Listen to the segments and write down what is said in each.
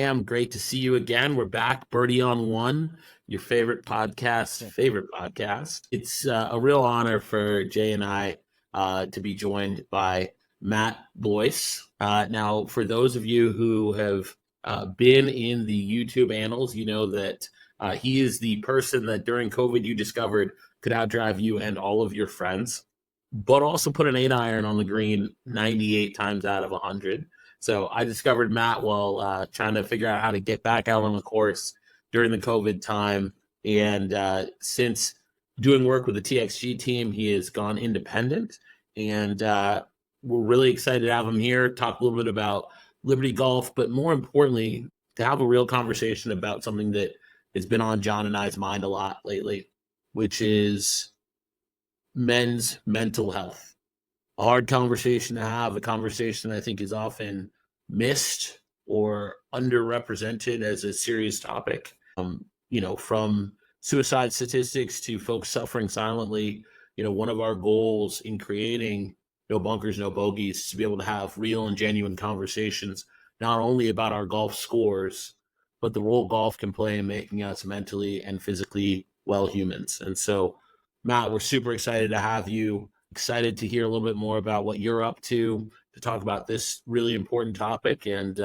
am. Great to see you again. We're back. Birdie on One, your favorite podcast. It's a real honor for Jay and I to be joined by Matt Boyce. Now, for those of you who have been in the YouTube annals, you know that he is the person that during COVID you discovered could outdrive you and all of your friends, but also put an 8-iron on the green 98 times out of 100. So I discovered Matt while trying to figure out how to get back out on the course during the COVID time. And since doing work with the TXG team, he has gone independent. And we're really excited to have him here, talk a little bit about Liberty Golf, but more importantly, to have a real conversation about something that has been on John and I's mind a lot lately, which is men's mental health. A hard conversation to have, a conversation I think is often missed or underrepresented as a serious topic. From suicide statistics to folks suffering silently, one of our goals in creating No Bunkers, No Bogeys is to be able to have real and genuine conversations, not only about our golf scores, but the role golf can play in making us mentally and physically well humans. And so, Matt, we're super excited to have you. Excited to hear a little bit more about what you're up to talk about this really important topic, and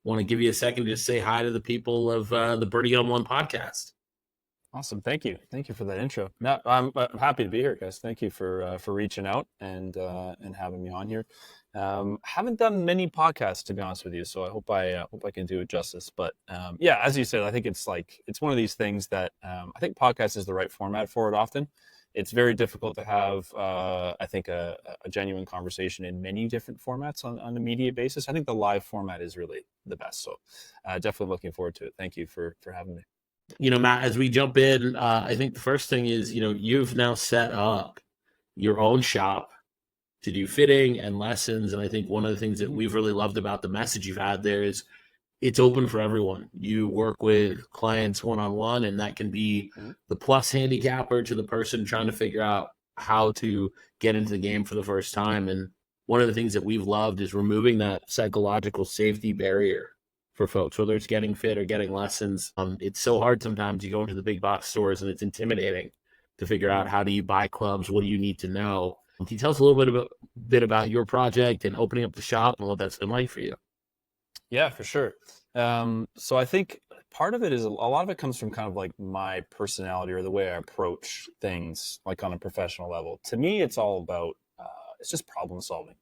want to give you a second to just say hi to the people of the Birdie on One podcast. Awesome. Thank you for that intro. No, I'm happy to be here, guys. Thank you for reaching out and having me on here. Haven't done many podcasts, to be honest with you, so I hope I can do it justice. But yeah, as you said, I think it's one of these things that I think podcast is the right format for it often. It's very difficult to have, I think, a genuine conversation in many different formats on an immediate basis. I think the live format is really the best. So definitely looking forward to it. Thank you for having me. Matt, as we jump in, I think the first thing is, you've now set up your own shop to do fitting and lessons. And I think one of the things that we've really loved about the message you've had there is it's open for everyone. You work with clients one-on-one, and that can be the plus handicapper to the person trying to figure out how to get into the game for the first time. And one of the things that we've loved is removing that psychological safety barrier for folks, whether it's getting fit or getting lessons. It's so hard sometimes. You go into the big box stores and it's intimidating to figure out how do you buy clubs, what do you need to know. Can you tell us a little bit about your project and opening up the shop and what that's been like for you? Yeah, for sure. So I think part of it is a lot of it comes from kind of like my personality or the way I approach things, like on a professional level. To me, it's all about, it's just problem solving.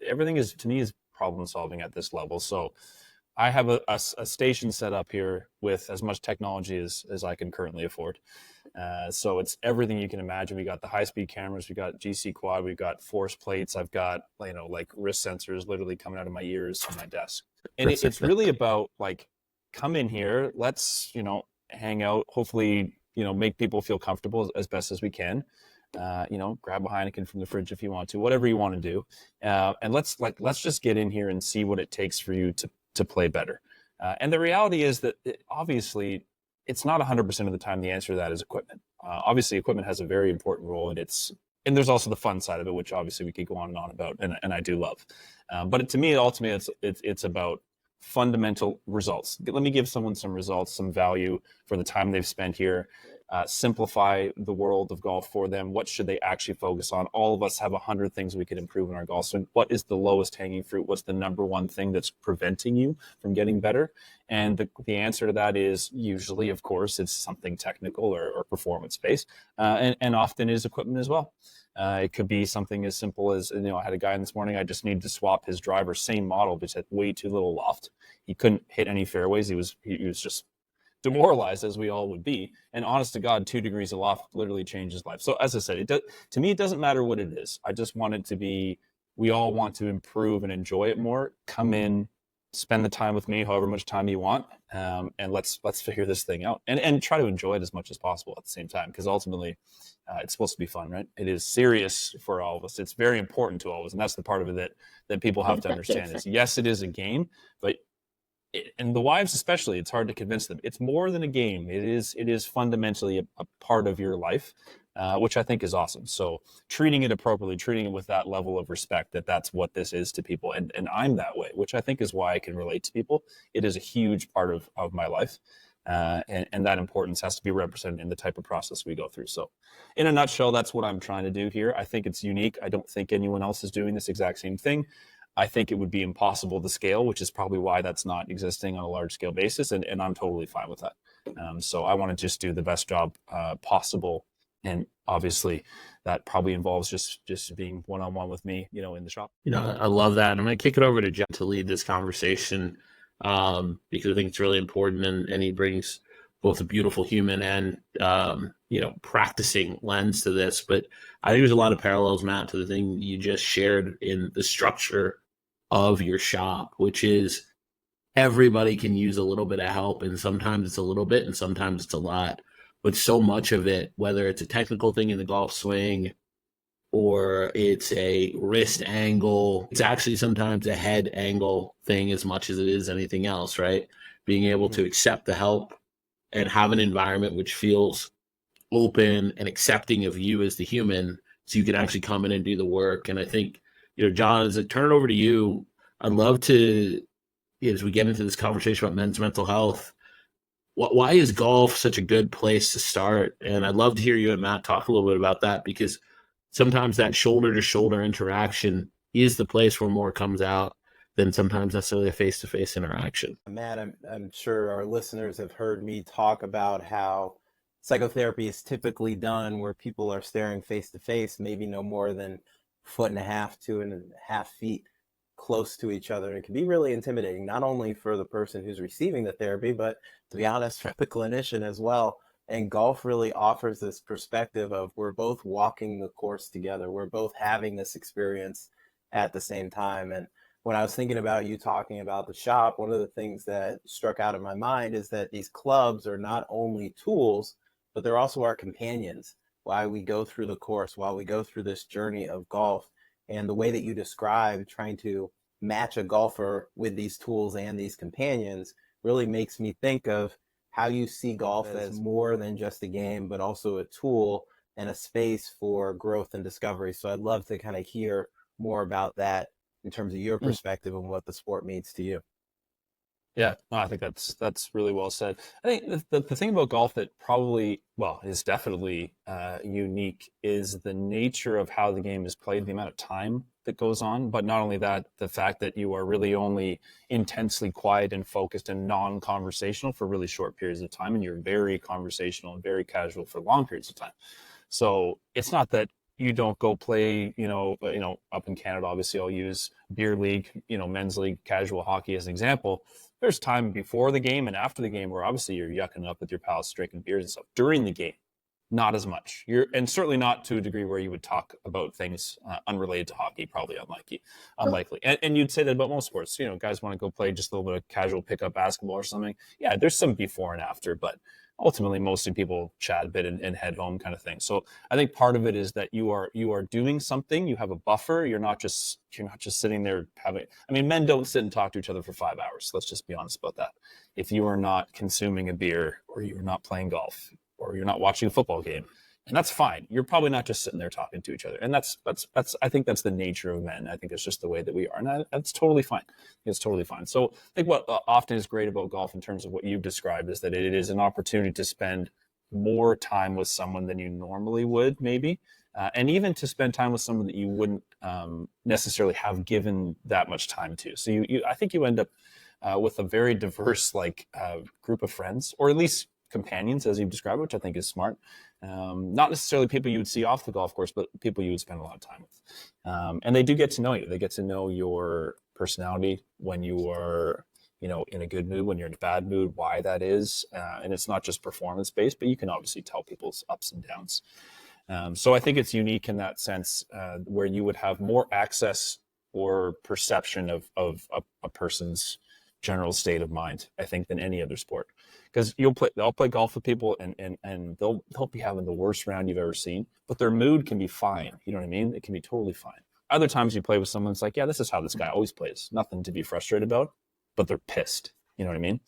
Everything is, to me, is problem solving at this level. So I have a station set up here with as much technology as I can currently afford. So it's everything you can imagine. We got the high-speed cameras, we got GC quad, we've got force plates. I've got, like wrist sensors literally coming out of my ears on my desk. And it's really about like, come in here, let's, hang out, hopefully, make people feel comfortable as best as we can. Grab a Heineken from the fridge if you want to, whatever you want to do. And let's just get in here and see what it takes for you to play better. And the reality is that obviously it's not 100% of the time the answer to that is equipment. Obviously equipment has a very important role, and there's also the fun side of it, which obviously we could go on and on about, and I do love. But to me, ultimately, it's about fundamental results. Let me give someone some results, some value for the time they've spent here. Simplify the world of golf for them. What should they actually focus on? All of us have 100 things we could improve in our golf swing. What is the lowest hanging fruit? What's the number one thing that's preventing you from getting better? And the answer to that is usually, of course, it's something technical or performance based, and often is equipment as well. It could be something as simple as, I had a guy this morning, I just needed to swap his driver, same model, but had way too little loft. He couldn't hit any fairways. He was just demoralized, as we all would be. And honest to God, 2 degrees of loft literally changed his life. So as I said, to me, it doesn't matter what it is. I just want it to be, we all want to improve and enjoy it more. Come in, spend the time with me, however much time you want, and let's figure this thing out and try to enjoy it as much as possible at the same time, because ultimately it's supposed to be fun, right? It is serious for all of us. It's very important to all of us, and that's the part of it that people have to understand is, yes, it is a game, but and the wives especially, it's hard to convince them it's more than a game. It is fundamentally a part of your life, which I think is awesome. So treating it appropriately, treating it with that level of respect, that's what this is to people. And I'm that way, which I think is why I can relate to people. It is a huge part of my life. And that importance has to be represented in the type of process we go through. So in a nutshell, that's what I'm trying to do here. I think it's unique. I don't think anyone else is doing this exact same thing. I think it would be impossible to scale, which is probably why that's not existing on a large scale basis. And I'm totally fine with that. So I want to just do the best job possible. And obviously that probably involves just being one-on-one with me, in the shop. I love that. I'm going to kick it over to Jeff to lead this conversation because I think it's really important, and he brings both a beautiful human and practicing lens to this. But I think there's a lot of parallels, Matt, to the thing you just shared in the structure of your shop, which is everybody can use a little bit of help, and sometimes it's a little bit and sometimes it's a lot. But so much of it, whether it's a technical thing in the golf swing or it's a wrist angle, it's actually sometimes a head angle thing as much as it is anything else, right? Being able to accept the help and have an environment which feels open and accepting of you as the human, so you can actually come in and do the work. And I think, John, as I turn it over to you, I'd love to, as we get into this conversation about men's mental health, why is golf such a good place to start? And I'd love to hear you and Matt talk a little bit about that, because sometimes that shoulder-to-shoulder interaction is the place where more comes out than sometimes necessarily a face-to-face interaction. Matt, I'm sure our listeners have heard me talk about how psychotherapy is typically done where people are staring face-to-face, maybe no more than 1.5 to 2.5 feet close to each other. And it can be really intimidating, not only for the person who's receiving the therapy, but to be honest, for the clinician as well. And golf really offers this perspective of we're both walking the course together. We're both having this experience at the same time. And when I was thinking about you talking about the shop, one of the things that struck out in my mind is that these clubs are not only tools, but they're also our companions while we go through the course, while we go through this journey of golf. And the way that you describe trying to match a golfer with these tools and these companions really makes me think of how you see golf as more than just a game, but also a tool and a space for growth and discovery. So I'd love to kind of hear more about that in terms of your perspective and what the sport means to you. Yeah, no, I think that's really well said. I think the thing about golf that probably, is definitely unique is the nature of how the game is played, the amount of time that goes on. But not only that, the fact that you are really only intensely quiet and focused and non-conversational for really short periods of time, and you're very conversational and very casual for long periods of time. So it's not that you don't go play, up in Canada, obviously I'll use beer league, men's league, casual hockey as an example. There's time before the game and after the game where obviously you're yucking up with your pals, drinking beers and stuff. During the game, not as much. And certainly not to a degree where you would talk about things unrelated to hockey, probably unlikely. And you'd say that about most sports. Guys want to go play just a little bit of casual pickup basketball or something. Yeah, there's some before and after, but ultimately mostly people chat a bit and head home kind of thing. So I think part of it is that you are doing something, you have a buffer, you're not just sitting there men don't sit and talk to each other for 5 hours. Let's just be honest about that. If you are not consuming a beer, or you're not playing golf, or you're not watching a football game, and that's fine. You're probably not just sitting there talking to each other. And that's I think that's the nature of men. I think it's just the way that we are. And that's totally fine. It's totally fine. So I think what often is great about golf in terms of what you've described is that it is an opportunity to spend more time with someone than you normally would, maybe. And even to spend time with someone that you wouldn't necessarily have given that much time to. So I think you end up with a very diverse group of friends, or at least companions, as you've described, which I think is smart. Not necessarily people you would see off the golf course, but people you would spend a lot of time with. And they do get to know you. They get to know your personality when you are, in a good mood, when you're in a bad mood, why that is. And it's not just performance-based, but you can obviously tell people's ups and downs. So I think it's unique in that sense, where you would have more access or perception of a person's general state of mind, I think, than any other sport. Because they'll play golf with people and they'll be having the worst round you've ever seen, but their mood can be fine. You know what I mean? It can be totally fine. Other times you play with someone, it's like, yeah, this is how this guy always plays. Nothing to be frustrated about, but they're pissed. You know what I mean?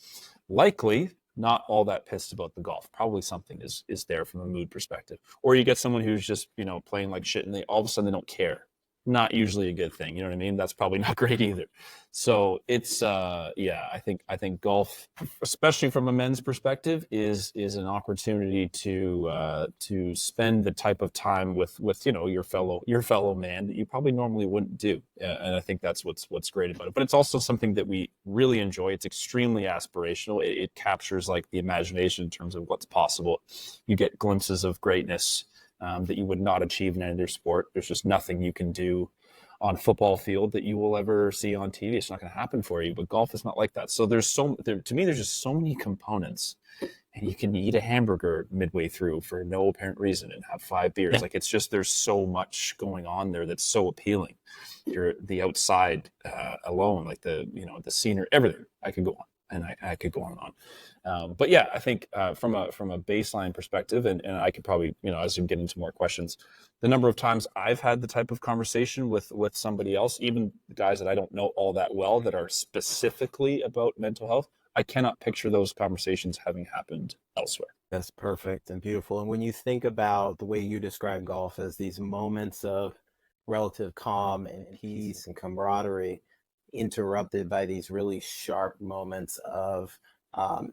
Likely not all that pissed about the golf. Probably something is there from a mood perspective. Or you get someone who's just, playing like shit and they all of a sudden they don't care. Not usually a good thing. You know what I mean? That's probably not great either. So it's I think golf, especially from a men's perspective, is an opportunity to spend the type of time with your fellow man that you probably normally wouldn't do. And I think that's what's great about it. But it's also something that we really enjoy. It's extremely aspirational. It captures like the imagination in terms of what's possible. You get glimpses of greatness that you would not achieve in any other sport. There's just nothing you can do on a football field that you will ever see on TV. It's not going to happen for you, but golf is not like that. So to me, there's just so many components, and you can eat a hamburger midway through for no apparent reason and have 5 beers. Yeah. Like, it's just, there's so much going on there that's so appealing. You're the outside alone, like the scenery, everything. I could go on. And I could go on and on. But yeah, I think from a baseline perspective, and I could probably, as we get into more questions, the number of times I've had the type of conversation with somebody else, even the guys that I don't know all that well that are specifically about mental health, I cannot picture those conversations having happened elsewhere. That's perfect and beautiful. And when you think about the way you describe golf as these moments of relative calm and peace and camaraderie, interrupted by these really sharp moments of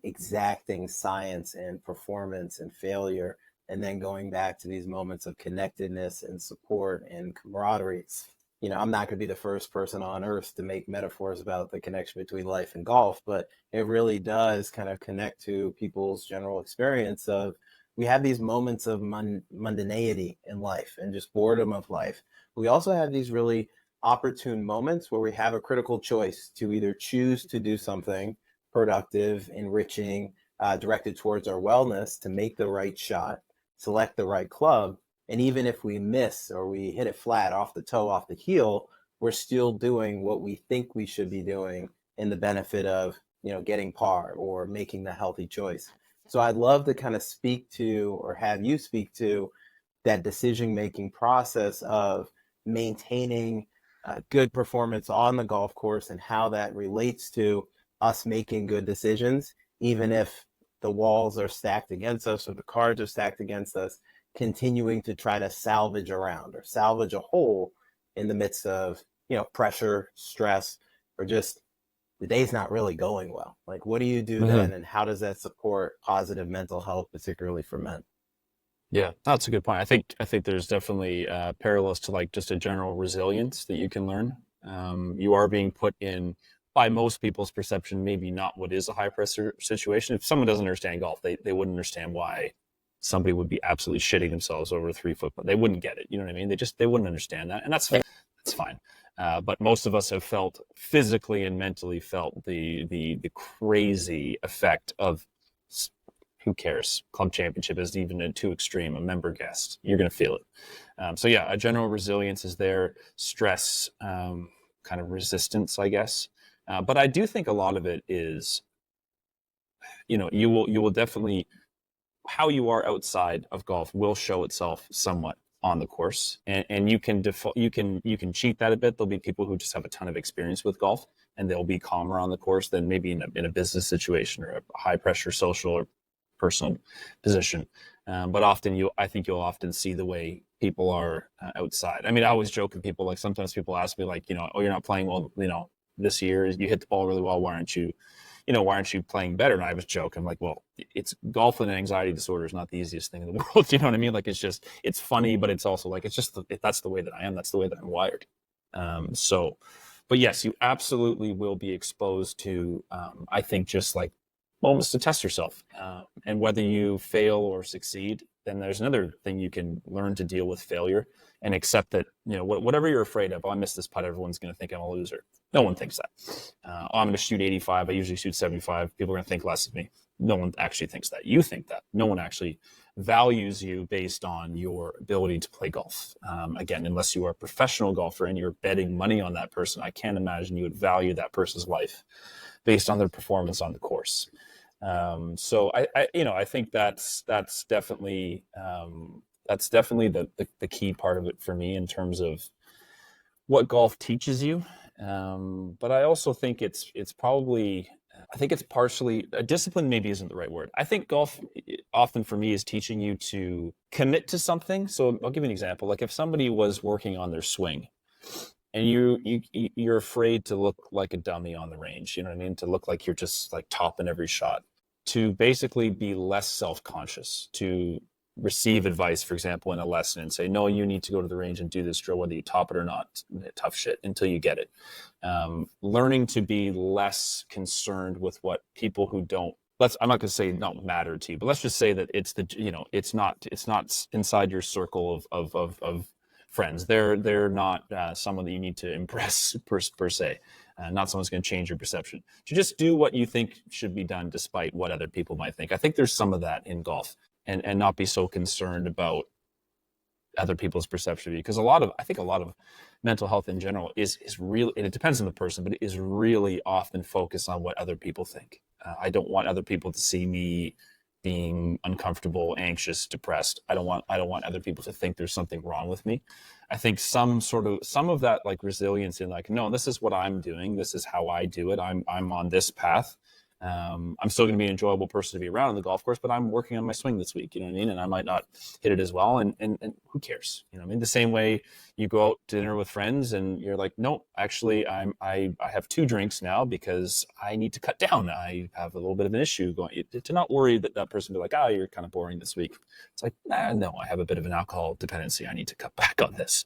exacting science and performance and failure, and then going back to these moments of connectedness and support and camaraderie. I'm not going to be the first person on earth to make metaphors about the connection between life and golf, but it really does kind of connect to people's general experience of, we have these moments of mundanity in life and just boredom of life. We also have these really opportune moments where we have a critical choice to either choose to do something productive, enriching, directed towards our wellness, to make the right shot, select the right club. And even if we miss or we hit it flat off the toe, off the heel, we're still doing what we think we should be doing in the benefit of, getting par or making the healthy choice. So I'd love to kind of speak to, or have you speak to, that decision-making process of maintaining good performance on the golf course and how that relates to us making good decisions, even if the walls are stacked against us or the cards are stacked against us, continuing to try to salvage around or salvage a hole in the midst of, pressure, stress, or just the day's not really going well. Like, what do you do then, and how does that support positive mental health, particularly for men? Yeah, that's a good point. I think there's definitely parallels to like just a general resilience that you can learn. You are being put in, by most people's perception, maybe not what is a high pressure situation. If someone doesn't understand golf, they wouldn't understand why somebody would be absolutely shitting themselves over a 3-foot. But they wouldn't get it. You know what I mean? They wouldn't understand that, and that's fine. But most of us have felt physically and mentally felt the crazy effect of, who cares? Club championship is even too extreme. A member guest, you're going to feel it. So yeah, a general resilience is there. Stress, kind of resistance, I guess. But I do think a lot of it is, you will definitely, how you are outside of golf will show itself somewhat on the course, and you can cheat that a bit. There'll be people who just have a ton of experience with golf, and they'll be calmer on the course than maybe in a business situation or a high pressure social or personal position. But often I think you'll often see the way people are outside. I mean, I always joke with people, like sometimes people ask me like, oh, you're not playing well, this year, you hit the ball really well. Why aren't you playing better? And I was joking, I'm like, well, it's golf and anxiety disorder is not the easiest thing in the world. You know what I mean? Like, it's funny, but it's also like, that's the way that I am. That's the way that I'm wired. But yes, you absolutely will be exposed to, I think, just like moments to test yourself. And whether you fail or succeed, then there's another thing you can learn to deal with failure and accept that, whatever you're afraid of, I missed this putt, everyone's going to think I'm a loser. No one thinks that. I'm going to shoot 85. I usually shoot 75. People are going to think less of me. No one actually thinks that. You think that. No one actually values you based on your ability to play golf. Again, unless you are a professional golfer and you're betting money on that person, I can't imagine you would value that person's life based on their performance on the course. So I think that's definitely the key part of it for me in terms of what golf teaches you. But I also think it's probably I think it's partially discipline, maybe isn't the right word. I think golf often for me is teaching you to commit to something. So I'll give you an example. Like if somebody was working on their swing and you're afraid to look like a dummy on the range, you know what I mean? To look like you're just like topping every shot, to basically be less self-conscious, to receive advice, for example, in a lesson and say, no, you need to go to the range and do this drill, whether you top it or not. Tough shit until you get it. Learning to be less concerned with what people who don't, I'm not going to say don't matter to you, but let's just say that it's it's not inside your circle of friends. They're not someone that you need to impress per se. Not someone's going to change your perception. To just do what you think should be done despite what other people might think. I think there's some of that in golf, and not be so concerned about other people's perception of you. Because I think a lot of mental health in general is really, and it depends on the person, but it is really often focused on what other people think. I don't want other people to see me being uncomfortable, anxious, depressed. I don't want other people to think there's something wrong with me. I think some of that like resilience in like, no, this is what I'm doing. This is how I do it. I'm on this path. I'm still going to be an enjoyable person to be around on the golf course, but I'm working on my swing this week, you know what I mean? And I might not hit it as well. And who cares? You know what I mean? The same way you go out to dinner with friends and you're like, no, actually I have 2 drinks now because I need to cut down. I have a little bit of an issue going, to not worry that person be like, oh, you're kind of boring this week. It's like, no, I have a bit of an alcohol dependency. I need to cut back on this.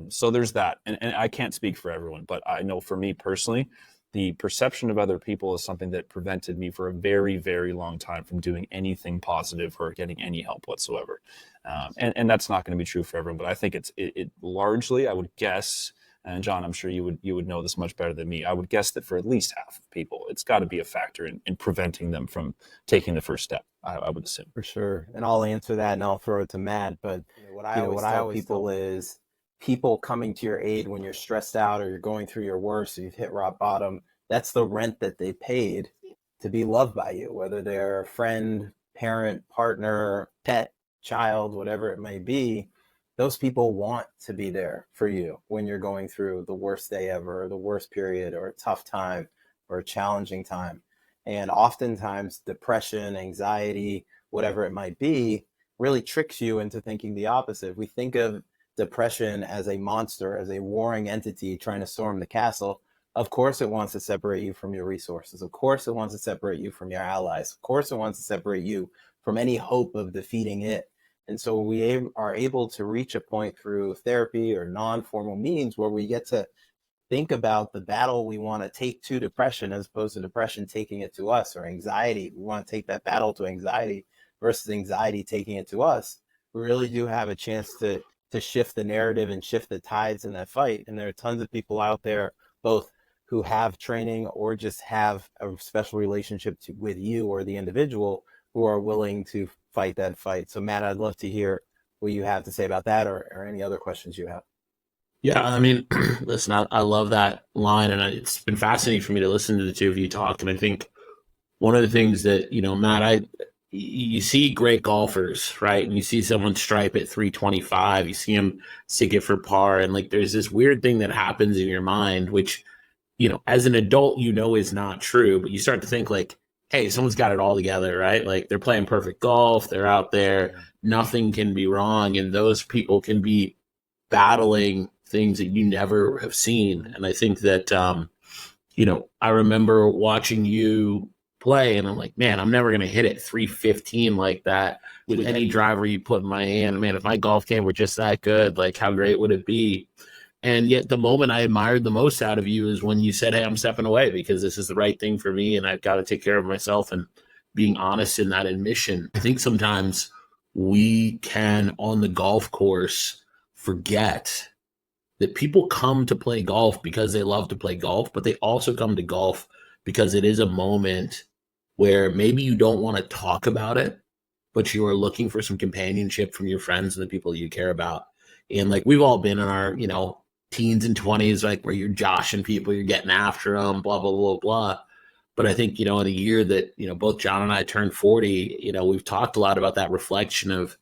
So there's that. And I can't speak for everyone, but I know for me personally, the perception of other people is something that prevented me for a very, very long time from doing anything positive or getting any help whatsoever. And that's not going to be true for everyone, but I think it largely, I would guess, and John, I'm sure you would know this much better than me. I would guess that for at least half of people, it's got to be a factor in preventing them from taking the first step, I would assume. For sure. And I'll answer that and I'll throw it to Matt. But what I always tell people is people coming to your aid when you're stressed out or you're going through your worst or you've hit rock bottom, that's the rent that they paid to be loved by you, whether they're a friend, parent, partner, pet, child, whatever it may be. Those people want to be there for you when you're going through the worst day ever, or the worst period, or a tough time, or a challenging time. And oftentimes depression, anxiety, whatever it might be, really tricks you into thinking the opposite. We think of depression as a monster, as a warring entity trying to storm the castle. Of course it wants to separate you from your resources. Of course it wants to separate you from your allies. Of course it wants to separate you from any hope of defeating it. And so we are able to reach a point through therapy or non-formal means where we get to think about the battle we want to take to depression as opposed to depression taking it to us, or anxiety. We want to take that battle to anxiety versus anxiety taking it to us. We really do have a chance to shift the narrative and shift the tides in that fight. And there are tons of people out there, both who have training or just have a special relationship with you or the individual, who are willing to fight that fight. So Matt, I'd love to hear what you have to say about that, or any other questions you have. Yeah, I mean, listen, I love that line, and it's been fascinating for me to listen to the two of you talk. And I think one of the things that, Matt, you see great golfers, right? And you see someone stripe at 325, you see him stick it for par, and like there's this weird thing that happens in your mind, which, as an adult, is not true, but you start to think like, hey, someone's got it all together, right? Like they're playing perfect golf, they're out there, nothing can be wrong, and those people can be battling things that you never have seen. And I think that, I remember watching you play and I'm like, man, I'm never going to hit it 315 like that with any driver you put in my hand. Man, if my golf game were just that good, like how great would it be? And yet the moment I admired the most out of you is when you said, hey, I'm stepping away because this is the right thing for me and I've got to take care of myself, and being honest in that admission. I think sometimes we can, on the golf course, forget that people come to play golf because they love to play golf, but they also come to golf because it is a moment where maybe you don't want to talk about it, but you are looking for some companionship from your friends and the people you care about. And like we've all been in our, teens and 20s, like where you're joshing people, you're getting after them, blah, blah, blah, blah. But I think, in a year that, both John and I turned 40, we've talked a lot about that reflection of,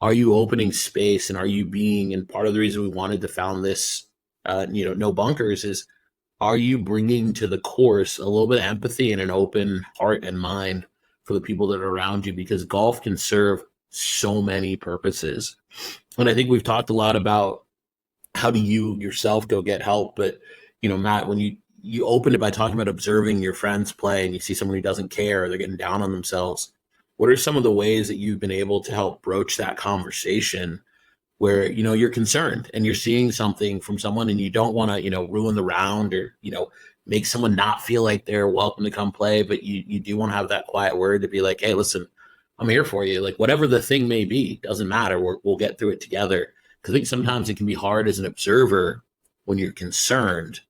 are you opening space and are you being, and part of the reason we wanted to found this, no bunkers is, are you bringing to the course a little bit of empathy and an open heart and mind for the people that are around you? Because golf can serve so many purposes. And I think we've talked a lot about how do you yourself go get help. But, Matt, when you opened it by talking about observing your friends play and you see someone who doesn't care, or they're getting down on themselves, what are some of the ways that you've been able to help broach that conversation where, you're concerned and you're seeing something from someone and you don't want to, ruin the round or, make someone not feel like they're welcome to come play, but you do want to have that quiet word to be like, hey, listen, I'm here for you. Like, whatever the thing may be, doesn't matter. We'll get through it together. Because I think sometimes it can be hard as an observer when you're concerned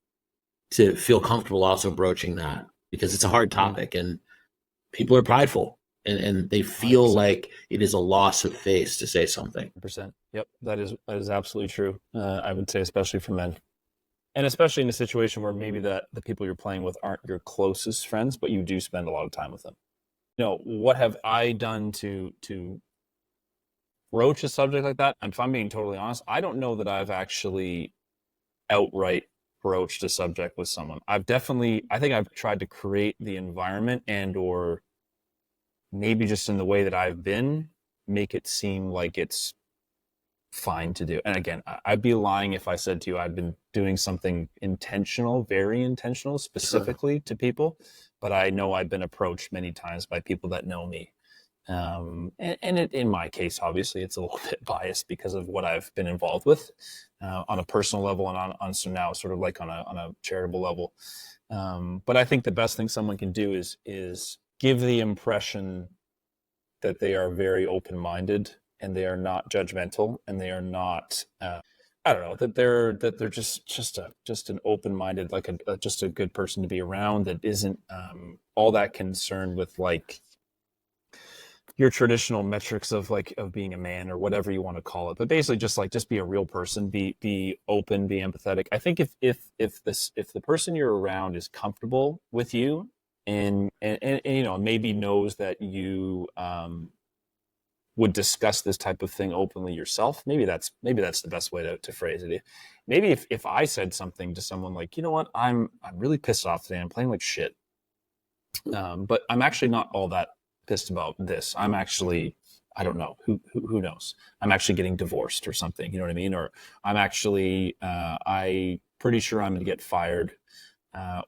to feel comfortable also broaching that, because it's a hard topic and people are prideful and they feel 100%. Like it is a loss of face to say something. 100%. Yep. That is absolutely true. I would say, especially for men, and especially in a situation where maybe that the people you're playing with aren't your closest friends, but you do spend a lot of time with them. What have I done to broach a subject like that? And if I'm being totally honest, I don't know that I've actually outright broached a subject with someone. I think I've tried to create the environment and or maybe just in the way that I've been, make it seem like it's fine to do. And again, I'd be lying if I said to you I've been doing something intentional, very intentional, specifically to people, but I know I've been approached many times by people that know me. In my case, obviously, it's a little bit biased because of what I've been involved with on a personal level and on so now sort of like on a charitable level. But I think the best thing someone can do is give the impression that they are very open-minded and they are not judgmental and they are not that they're just an open-minded, like just a good person to be around, that isn't all that concerned with like your traditional metrics of being a man or whatever you want to call it, but basically just be a real person, be open, be empathetic. I think if the person you're around is comfortable with you and maybe knows that you would discuss this type of thing openly yourself, maybe that's the best way to phrase it. Maybe if I said something to someone like, you know what, I'm really pissed off today, I'm playing like shit, but I'm actually not all that pissed about this. I'm actually, I don't know, who knows? I'm actually getting divorced or something, you know what I mean? Or I'm actually, I pretty sure I'm going to get fired,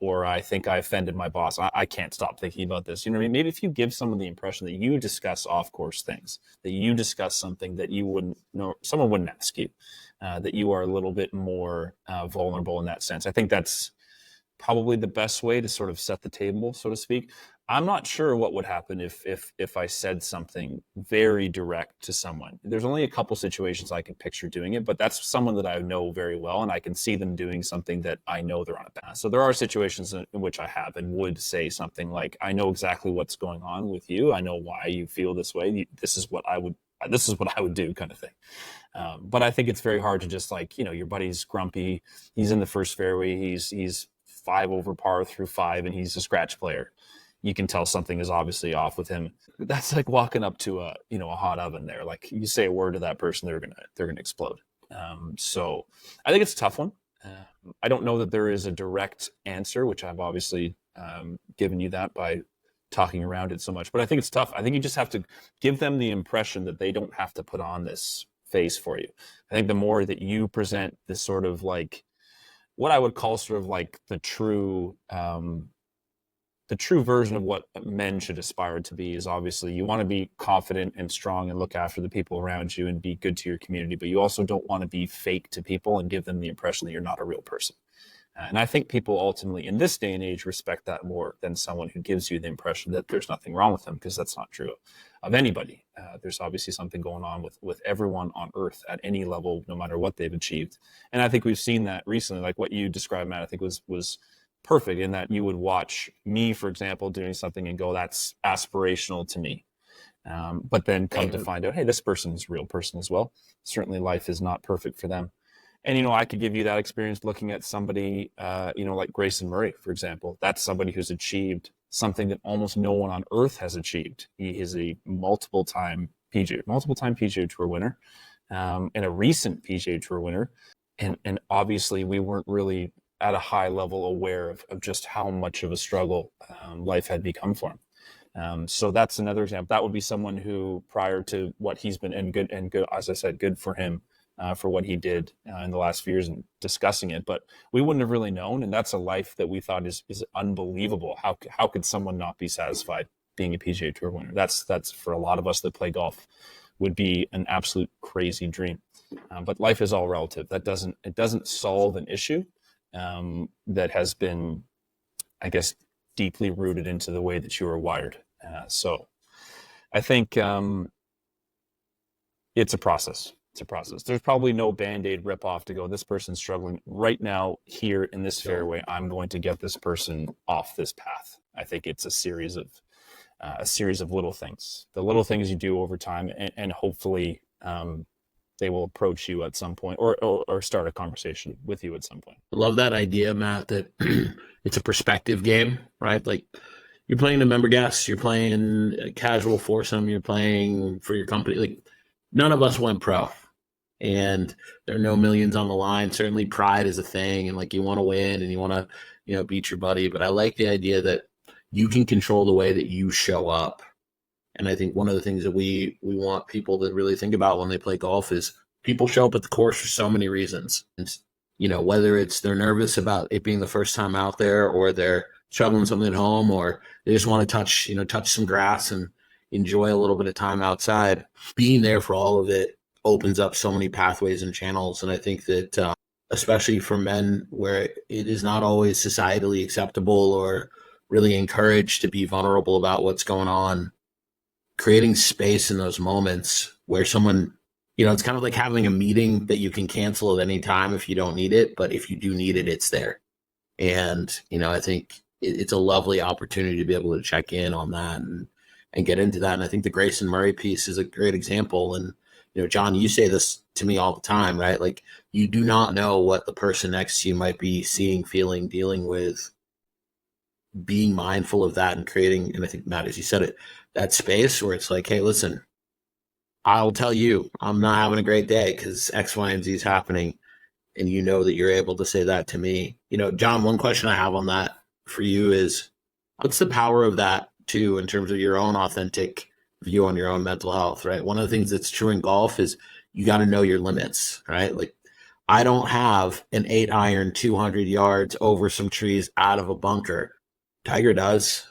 or I think I offended my boss. I can't stop thinking about this. You know what I mean? Maybe if you give someone the impression that you discuss off-course things, that you discuss something that you wouldn't know, someone wouldn't ask you, that you are a little bit more vulnerable in that sense. I think that's probably the best way to sort of set the table, so to speak. I'm not sure what would happen if I said something very direct to someone. There's only a couple situations I can picture doing it, but that's someone that I know very well, and I can see them doing something that I know they're on a path. So there are situations in which I have and would say something like, I know exactly what's going on with you. I know why you feel this way. This is what I would do, kind of thing. But I think it's very hard to just your buddy's grumpy. He's in the first fairway. He's 5 over par through 5, and he's a scratch player. You can tell something is obviously off with him. That's like walking up to a hot oven there. Like, you say a word to that person, they're gonna explode. So I think it's a tough one. I don't know that there is a direct answer, which I've obviously given you that by talking around it so much. But I think it's tough. I think you just have to give them the impression that they don't have to put on this face for you. I think the more that you present this sort of like what I would call sort of like the true version of what men should aspire to be is obviously you want to be confident and strong and look after the people around you and be good to your community, but you also don't want to be fake to people and give them the impression that you're not a real person. And I think people ultimately in this day and age respect that more than someone who gives you the impression that there's nothing wrong with them, because that's not true of anybody. There's obviously something going on with everyone on earth at any level, no matter what they've achieved. And I think we've seen that recently, like what you described, Matt, I think was perfect in that you would watch me, for example, doing something and go, that's aspirational to me. But then come to find out, hey, this person's a real person as well. Certainly life is not perfect for them. And, I could give you that experience looking at somebody, like Grayson Murray, for example. That's somebody who's achieved something that almost no one on earth has achieved. He is a multiple-time PGA Tour winner, and a recent PGA Tour winner. And obviously we weren't really at a high level aware of just how much of a struggle life had become for him. So that's another example. That would be someone who, prior to what he's been, and good, as I said, good for him for what he did in the last few years and discussing it. But we wouldn't have really known, and that's a life that we thought is unbelievable. How could someone not be satisfied being a PGA Tour winner? That's for a lot of us that play golf would be an absolute crazy dream. But life is all relative. It doesn't solve an issue that has been, I guess, deeply rooted into the way that you are wired. So I think it's a process. It's a process. There's probably no Band-Aid rip-off to go, this person's struggling right now here in this fairway, I'm going to get this person off this path. I think it's a series of little things. The little things you do over time, and hopefully they will approach you at some point or start a conversation with you at some point. I love that idea, Matt, that it's a perspective game, right? Like, you're playing to member guests, you're playing a casual foursome, you're playing for your company. Like, none of us went pro, and there are no millions on the line. Certainly pride is a thing, and like, you want to win and you want to, beat your buddy. But I like the idea that you can control the way that you show up. And I think one of the things that we want people to really think about when they play golf is people show up at the course for so many reasons. And, whether it's they're nervous about it being the first time out there, or they're shoveling something at home, or they just want to touch some grass and enjoy a little bit of time outside. Being there for all of it opens up so many pathways and channels. And I think that especially for men, where it is not always societally acceptable or really encouraged to be vulnerable about what's going on, creating space in those moments where someone, it's kind of like having a meeting that you can cancel at any time if you don't need it, but if you do need it, it's there. And, I think it's a lovely opportunity to be able to check in on that and get into that. And I think the Grayson Murray piece is a great example. And, John, you say this to me all the time, right? Like, you do not know what the person next to you might be seeing, feeling, dealing with. Being mindful of that and creating, and I think, Matt, as you said it, that space where it's like, hey, listen, I'll tell you, I'm not having a great day because X, Y, and Z is happening. And that you're able to say that to me. John, one question I have on that for you is, what's the power of that too, in terms of your own authentic view on your own mental health, right? One of the things that's true in golf is you got to know your limits, right? Like, I don't have an 8-iron 200 yards over some trees out of a bunker. Tiger does,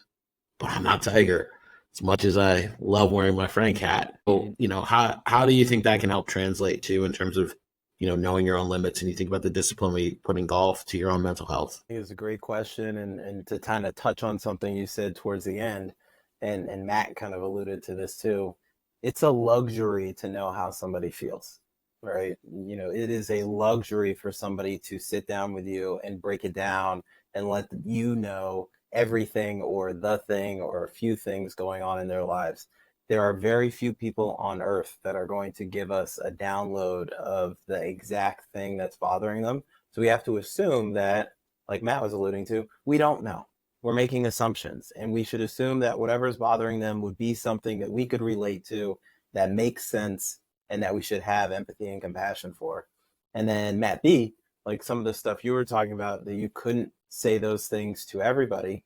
but I'm not Tiger, as much as I love wearing my Frank hat. So, how do you think that can help translate to, in terms of, knowing your own limits, and you think about the discipline we put in golf to your own mental health? It was a great question. And to kind of touch on something you said towards the end, and Matt kind of alluded to this too, it's a luxury to know how somebody feels, right? It is a luxury for somebody to sit down with you and break it down and let you know everything or the thing or a few things going on in their lives. There are very few people on earth that are going to give us a download of the exact thing that's bothering them. So we have to assume that, like Matt was alluding to, we don't know. We're making assumptions, and we should assume that whatever is bothering them would be something that we could relate to, that makes sense, and that we should have empathy and compassion for. And then Matt B, like some of the stuff you were talking about, that you couldn't say those things to everybody,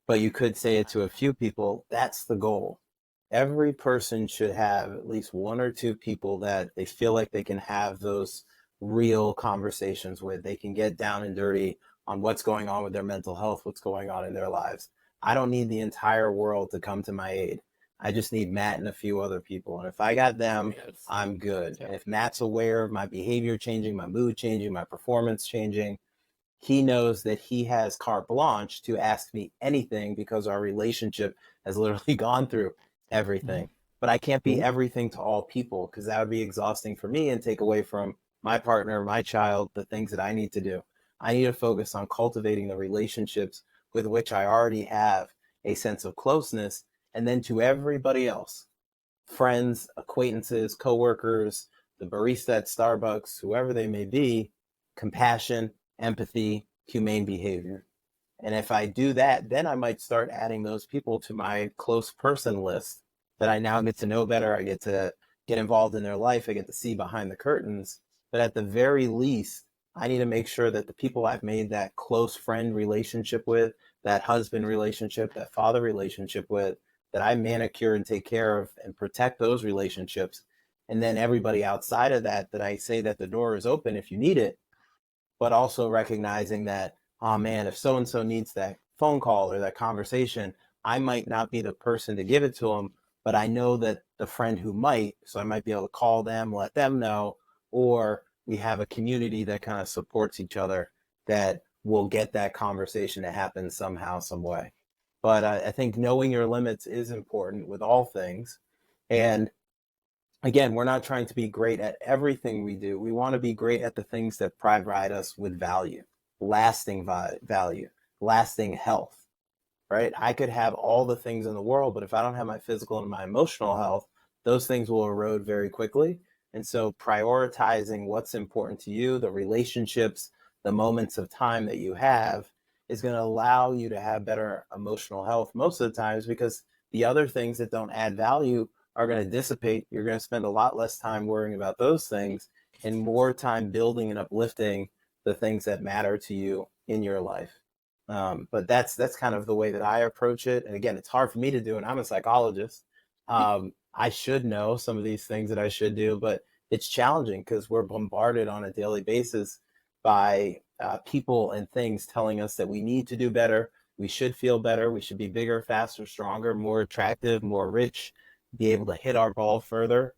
but you could say it to a few people. That's the goal. Every person should have at least one or two people that they feel like they can have those real conversations with. They can get down and dirty on what's going on with their mental health, what's going on in their lives. I don't need the entire world to come to my aid. I just need Matt and a few other people. And if I got them, I'm good. And if Matt's aware of my behavior changing, my mood changing, my performance changing, he knows that he has carte blanche to ask me anything, because our relationship has literally gone through everything. But I can't be everything to all people, because that would be exhausting for me and take away from my partner, my child, the things that I need to do. I need to focus on cultivating the relationships with which I already have a sense of closeness. And then to everybody else, friends, acquaintances, coworkers, the barista at Starbucks, whoever they may be, compassion, empathy, humane behavior. And if I do that, then I might start adding those people to my close person list that I now get to know better. I get to get involved in their life. I get to see behind the curtains. But at the very least, I need to make sure that the people I've made that close friend relationship with, that husband relationship, that father relationship with, that I manicure and take care of and protect those relationships. And then everybody outside of that, that I say that the door is open if you need it, but also recognizing that, oh man, if so-and-so needs that phone call or that conversation, I might not be the person to give it to them, but I know that the friend who might, so I might be able to call them, let them know, or we have a community that kind of supports each other that will get that conversation to happen somehow, some way. But I think knowing your limits is important with all things. And again, we're not trying to be great at everything we do. We want to be great at the things that provide us with value, lasting value, lasting health, right? I could have all the things in the world, but if I don't have my physical and my emotional health, those things will erode very quickly. And so prioritizing what's important to you, the relationships, the moments of time that you have is going to allow you to have better emotional health most of the times, because the other things that don't add value are going to dissipate. You're going to spend a lot less time worrying about those things and more time building and uplifting the things that matter to you in your life. But that's kind of the way that I approach it. And again, it's hard for me to do, and I'm a psychologist. I should know some of these things that I should do, but it's challenging because we're bombarded on a daily basis by people and things telling us that we need to do better, we should feel better, we should be bigger, faster, stronger, more attractive, more rich, be able to hit our ball further.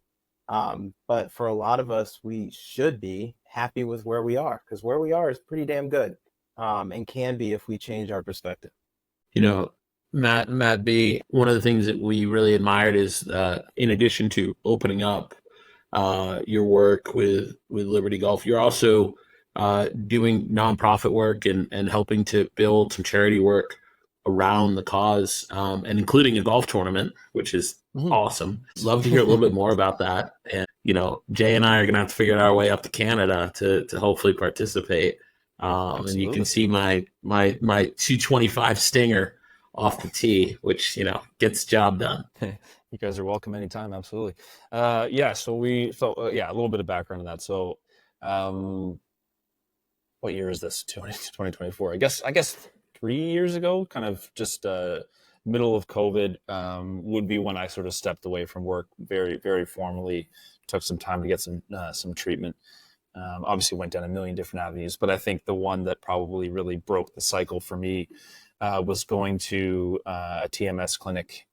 But for a lot of us, we should be happy with where we are, because where we are is pretty damn good, and can be if we change our perspective. You know, Matt B, one of the things that we really admired is, in addition to opening up your work with Liberty Golf, you're also doing nonprofit work and helping to build some charity work around the cause, and including a golf tournament, which is awesome. Love to hear a little bit more about that. And, Jay and I are going to have to figure out our way up to Canada to hopefully participate. And you can see my 225 Stinger off the tee, which, gets the job done. You guys are welcome anytime. Absolutely. A little bit of background on that. So, what year is this? 2024. I guess 3 years ago, kind of just middle of COVID, would be when I sort of stepped away from work very, very formally, took some time to get some treatment. Obviously went down a million different avenues, but I think the one that probably really broke the cycle for me was going to a TMS clinic,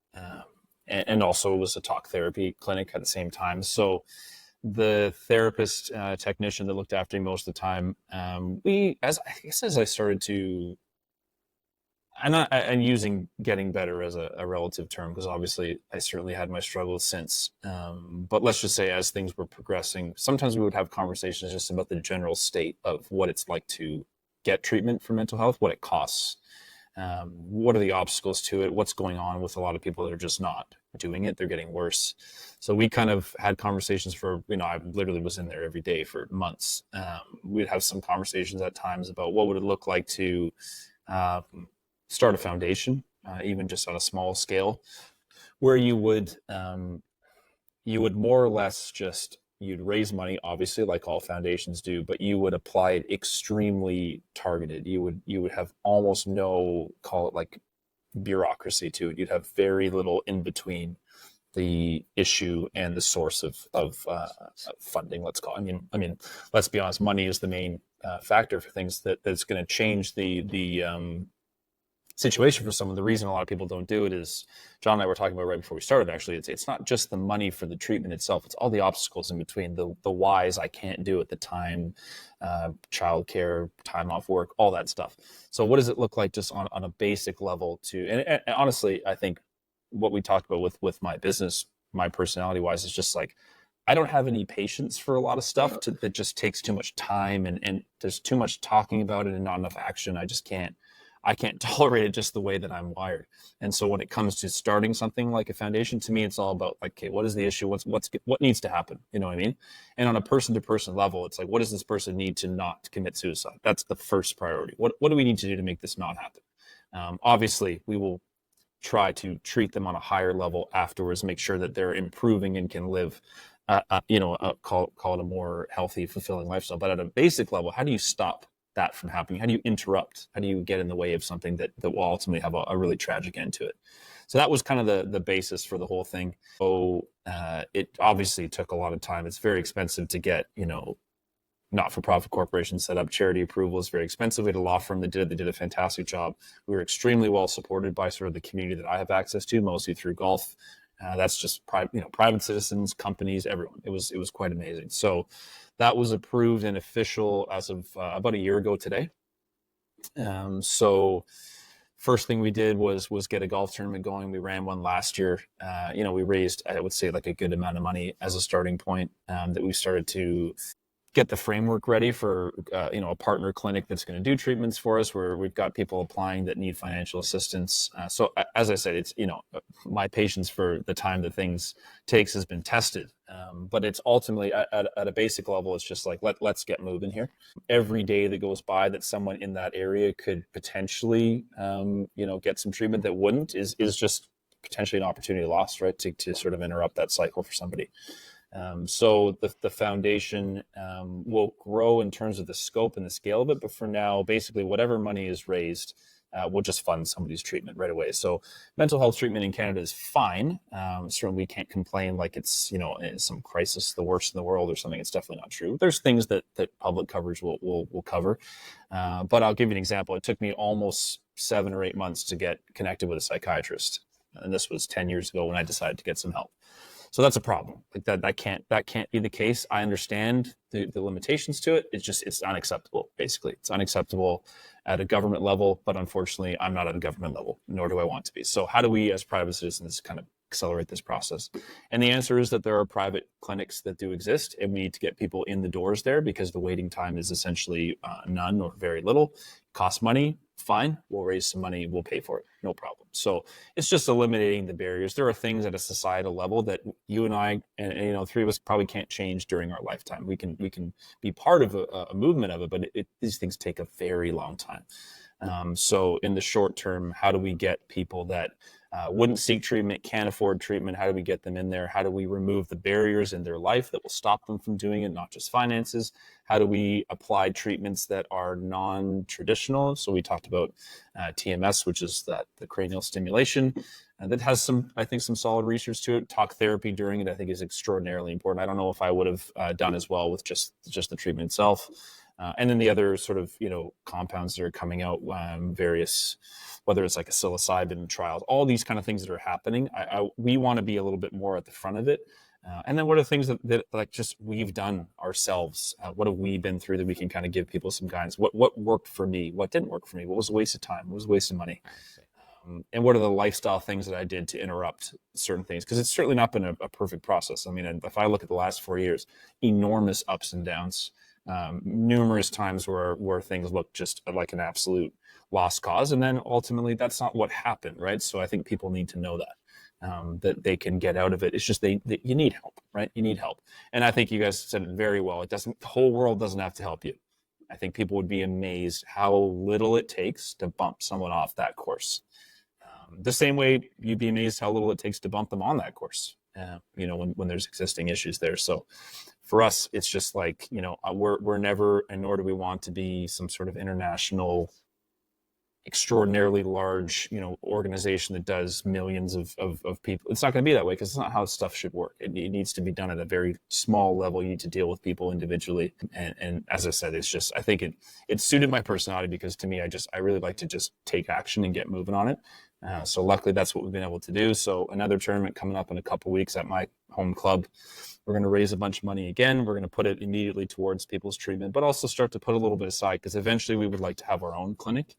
and also was a talk therapy clinic at the same time. So the therapist technician that looked after me most of the time, as I started to, and using getting better as a relative term, because obviously I certainly had my struggles since, but let's just say as things were progressing, sometimes we would have conversations just about the general state of what it's like to get treatment for mental health, what it costs, what are the obstacles to it, what's going on with a lot of people that are just not doing it, they're getting worse. So we kind of had conversations for, I literally was in there every day for months. We'd have some conversations at times about what would it look like to start a foundation, even just on a small scale, where you would more or less you'd raise money, obviously, like all foundations do, but you would apply it extremely targeted. You would have almost no, call it like bureaucracy to it. You'd have very little in between the issue and the source of funding, let's call it. I mean, let's be honest, money is the main factor for things that's going to change the situation for someone. The reason a lot of people don't do it is, John and I were talking about right before we started, actually, it's not just the money for the treatment itself, it's all the obstacles in between, the whys, I can't do at the time, childcare, time off work, all that stuff. So what does it look like just on a basic level and honestly, I think what we talked about with my business, my personality wise, is just like, I don't have any patience for a lot of stuff that just takes too much time, and there's too much talking about it and not enough action. I can't tolerate it just the way that I'm wired. And so when it comes to starting something like a foundation, to me, it's all about like, okay, what is the issue? What needs to happen? You know what I mean? And on a person-to-person level, it's like, what does this person need to not commit suicide? That's the first priority. What do we need to do to make this not happen? Obviously, we will try to treat them on a higher level afterwards, make sure that they're improving and can live call it a more healthy, fulfilling lifestyle. But at a basic level, how do you stop that from happening? How do you interrupt? How do you get in the way of something that will ultimately have a really tragic end to it? So that was kind of the basis for the whole thing. So it obviously took a lot of time. It's very expensive to get, not-for-profit corporations set up. Charity approval is very expensive. We had a law firm that did a fantastic job. We were extremely well supported by sort of the community that I have access to, mostly through golf. That's just private citizens, companies, everyone. It was quite amazing. So that was approved and official as of about a year ago today. So first thing we did was get a golf tournament going. We ran one last year. We raised, I would say, like a good amount of money as a starting point, that we started to get the framework ready for a partner clinic that's going to do treatments for us, where we've got people applying that need financial assistance. So as I said, it's my patience for the time that things takes has been tested, but it's ultimately at a basic level, it's just like let's get moving here. Every day that goes by that someone in that area could potentially get some treatment that wouldn't is just potentially an opportunity lost, right, to sort of interrupt that cycle for somebody. So the foundation will grow in terms of the scope and the scale of it, but for now, basically whatever money is raised, we'll just fund somebody's treatment right away. So mental health treatment in Canada is fine. Certainly we can't complain like it's some crisis, the worst in the world or something. It's definitely not true. There's things that public coverage will cover, but I'll give you an example. It took me almost 7 or 8 months to get connected with a psychiatrist, and this was 10 years ago when I decided to get some help. So that's a problem. Like that can't be the case. I understand the limitations to it. It's unacceptable. Basically, it's unacceptable at a government level. But unfortunately, I'm not at a government level, nor do I want to be. So how do we, as private citizens, kind of accelerate this process? And the answer is that there are private clinics that do exist, and we need to get people in the doors there because the waiting time is essentially none or very little. It costs money. Fine, we'll raise some money, we'll pay for it, no problem. So it's just eliminating the barriers. There are things at a societal level that you and I and three of us probably can't change during our lifetime. We can be part of a movement of it, but these things take a very long time. So in the short term, how do we get people that wouldn't seek treatment, can't afford treatment? How do we get them in there? How do we remove the barriers in their life that will stop them from doing it, not just finances? How do we apply treatments that are non-traditional? So we talked about TMS, which is the cranial stimulation. That has some solid research to it. Talk therapy during it, I think, is extraordinarily important. I don't know if I would have done as well with just the treatment itself. And then the other sort of, compounds that are coming out, various, whether it's like a psilocybin trials, all these kind of things that are happening. We want to be a little bit more at the front of it. And then what are things that like just we've done ourselves? What have we been through that we can kind of give people some guidance? What worked for me? What didn't work for me? What was a waste of time? What was a waste of money? And what are the lifestyle things that I did to interrupt certain things? Because it's certainly not been a perfect process. I mean, if I look at the last 4 years, enormous ups and downs. Numerous times where things look just like an absolute lost cause, and then ultimately that's not what happened, right? So I think people need to know that they can get out of it. It's just you need help, right? You need help, and I think you guys said it very well. The whole world doesn't have to help you. I think people would be amazed how little it takes to bump someone off that course. The same way you'd be amazed how little it takes to bump them on that course. When there's existing issues there. So for us, it's just like, we're never, and nor do we want to be some sort of international, extraordinarily large, organization that does millions of people. It's not going to be that way because it's not how stuff should work. It needs to be done at a very small level. You need to deal with people individually. And as I said, it's just, I think it suited my personality because to me, I really like to just take action and get moving on it. So luckily that's what we've been able to do. So another tournament coming up in a couple of weeks at my home club. We're going to raise a bunch of money again. We're going to put it immediately towards people's treatment, but also start to put a little bit aside because eventually we would like to have our own clinic.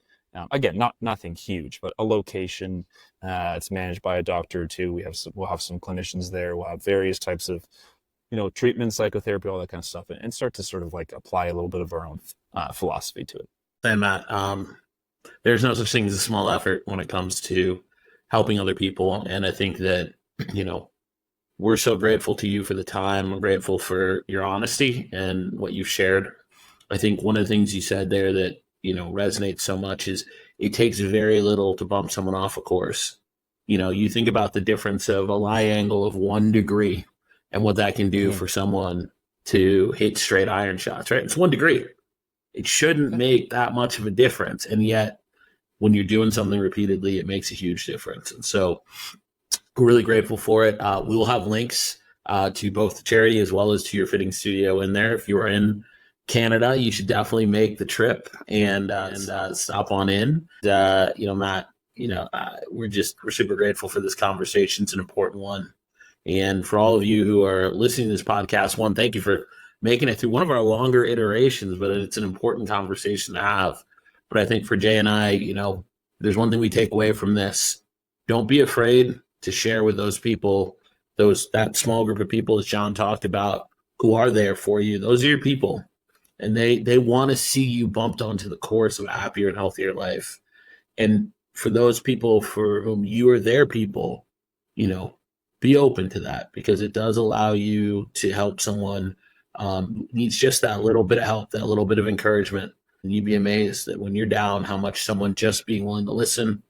Again, nothing huge, but a location. It's managed by a doctor too. We'll have some clinicians there. We'll have various types of, treatment, psychotherapy, all that kind of stuff, and start to sort of like apply a little bit of our own philosophy to it. And Matt, there's no such thing as a small effort when it comes to helping other people. And I think that, we're so grateful to you for the time. I'm grateful for your honesty and what you've shared. I think one of the things you said there that, resonates so much is it takes very little to bump someone off a course. You think about the difference of a lie angle of 1 degree and what that can do for someone to hit straight iron shots, right? It's 1 degree. It shouldn't make that much of a difference. And yet, when you're doing something repeatedly, it makes a huge difference. And so we're really grateful for it. We will have links to both the charity as well as to your fitting studio in there. If you are in Canada, you should definitely make the trip and stop on in. Matt, we're super grateful for this conversation. It's an important one. And for all of you who are listening to this podcast, one, thank you for making it through one of our longer iterations, but it's an important conversation to have. But I think for Jay and I, there's one thing we take away from this. Don't be afraid to share with those people, that small group of people, as John talked about, who are there for you. Those are your people. And they want to see you bumped onto the course of a happier and healthier life. And for those people for whom you are their people, be open to that, because it does allow you to help someone who needs just that little bit of help, that little bit of encouragement. And you'd be amazed that when you're down, how much someone just being willing to listen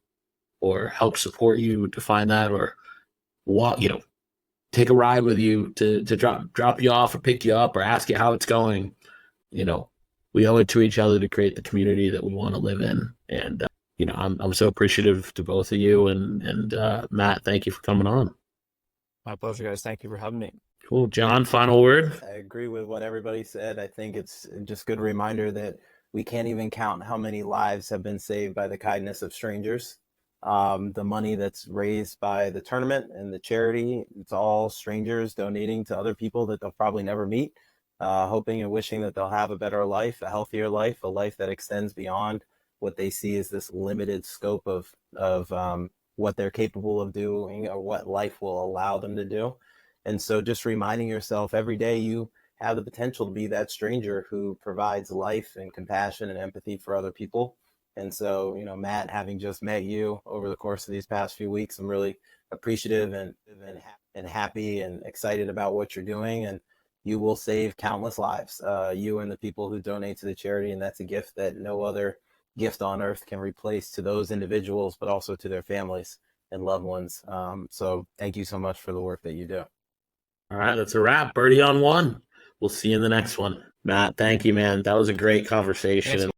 or help support you to find that, or walk, take a ride with you to drop you off or pick you up or ask you how it's going. We owe it to each other to create the community that we want to live in. And, I'm so appreciative to both of you. And Matt, thank you for coming on. My pleasure, guys. Thank you for having me. Cool. John, final word? I agree with what everybody said. I think it's just a good reminder that we can't even count how many lives have been saved by the kindness of strangers. The money that's raised by the tournament and the charity, it's all strangers donating to other people that they'll probably never meet, hoping and wishing that they'll have a better life, a healthier life, a life that extends beyond what they see as this limited scope of what they're capable of doing or what life will allow them to do. And so just reminding yourself every day you have the potential to be that stranger who provides life and compassion and empathy for other people. And so, Matt, having just met you over the course of these past few weeks, I'm really appreciative and happy and excited about what you're doing. And you will save countless lives, you and the people who donate to the charity. And that's a gift that no other gift on earth can replace to those individuals, but also to their families and loved ones. So thank you so much for the work that you do. All right, that's a wrap. Birdie on 1. We'll see you in the next one. Matt, thank you, man. That was a great conversation.